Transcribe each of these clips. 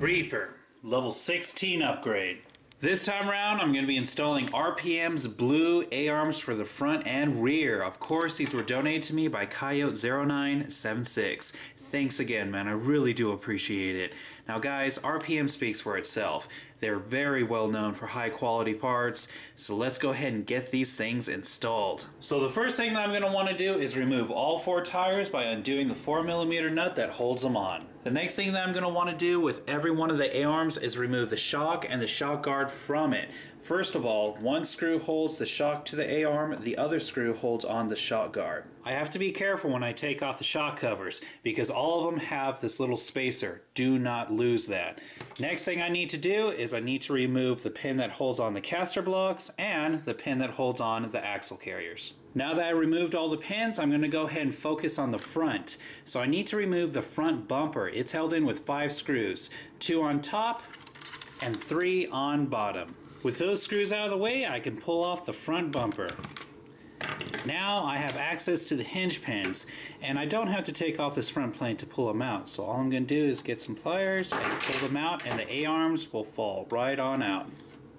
Reaper, level 16 upgrade. This time around, I'm going to be installing RPM's blue A-arms for the front and rear. Of course, these were donated to me by Coyote0976. Thanks again, man. I really do appreciate it. Now guys, RPM speaks for itself. They're very well known for high quality parts, so let's go ahead and get these things installed. So the first thing that I'm going to want to do is remove all 4 tires by undoing the 4mm nut that holds them on. The next thing that I'm going to want to do with every one of the A-arms is remove the shock and the shock guard from it. First of all, one screw holds the shock to the A-arm, the other screw holds on the shock guard. I have to be careful when I take off the shock covers because all of them have this little spacer. Do not lose that. Next thing I need to do is I need to remove the pin that holds on the caster blocks and the pin that holds on the axle carriers. Now that I removed all the pins, I'm going to go ahead and focus on the front. So I need to remove the front bumper. It's held in with 5 screws, 2 on top and 3 on bottom. With those screws out of the way, I can pull off the front bumper. Now I have access to the hinge pins, and I don't have to take off this front plate to pull them out. So all I'm going to do is get some pliers and pull them out, and the A-arms will fall right on out.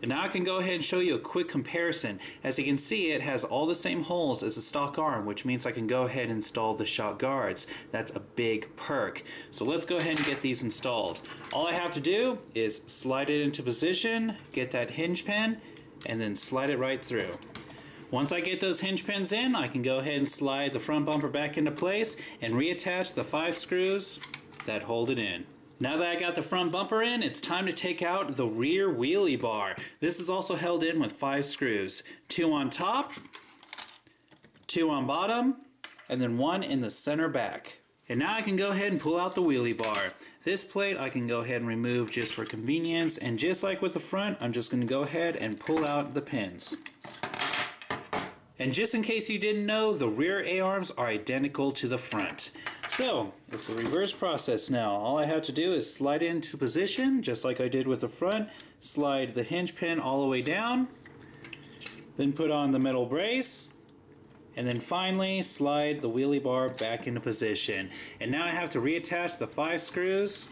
And now I can go ahead and show you a quick comparison. As you can see, it has all the same holes as the stock arm, which means I can go ahead and install the shock guards. That's a big perk. So let's go ahead and get these installed. All I have to do is slide it into position, get that hinge pin, and then slide it right through. Once I get those hinge pins in, I can go ahead and slide the front bumper back into place and reattach the 5 screws that hold it in. Now that I got the front bumper in, it's time to take out the rear wheelie bar. This is also held in with 5 screws. 2 on top, 2 on bottom, and then 1 in the center back. And now I can go ahead and pull out the wheelie bar. This plate I can go ahead and remove just for convenience, and just like with the front, I'm just going to go ahead and pull out the pins. And just in case you didn't know, the rear A-arms are identical to the front. So, it's the reverse process now. All I have to do is slide into position, just like I did with the front, slide the hinge pin all the way down, then put on the metal brace, and then finally slide the wheelie bar back into position. And now I have to reattach the 5 screws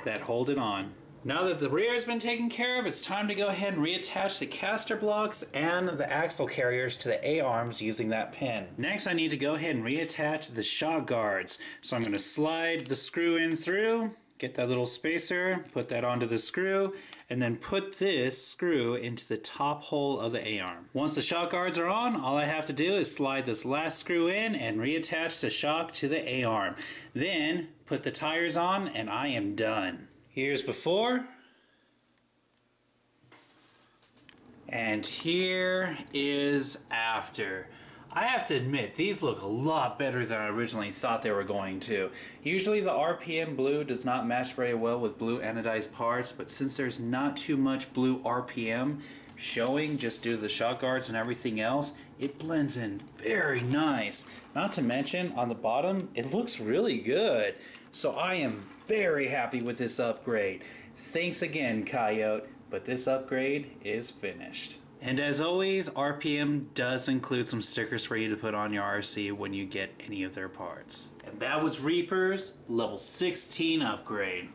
that hold it on. Now that the rear has been taken care of, it's time to go ahead and reattach the caster blocks and the axle carriers to the A-arms using that pin. Next, I need to go ahead and reattach the shock guards. So I'm going to slide the screw in through, get that little spacer, put that onto the screw, and then put this screw into the top hole of the A-arm. Once the shock guards are on, all I have to do is slide this last screw in and reattach the shock to the A-arm. Then put the tires on and I am done. Here's before, and here is after. I have to admit, these look a lot better than I originally thought they were going to. Usually the RPM blue does not match very well with blue anodized parts, but since there's not too much blue RPM showing just due to the shock guards and everything else, it blends in very nice. Not to mention, on the bottom, it looks really good. So I am very happy with this upgrade. Thanks again, Coyote, but this upgrade is finished. And as always, RPM does include some stickers for you to put on your RC when you get any of their parts. And that was Reaper's level 16 upgrade.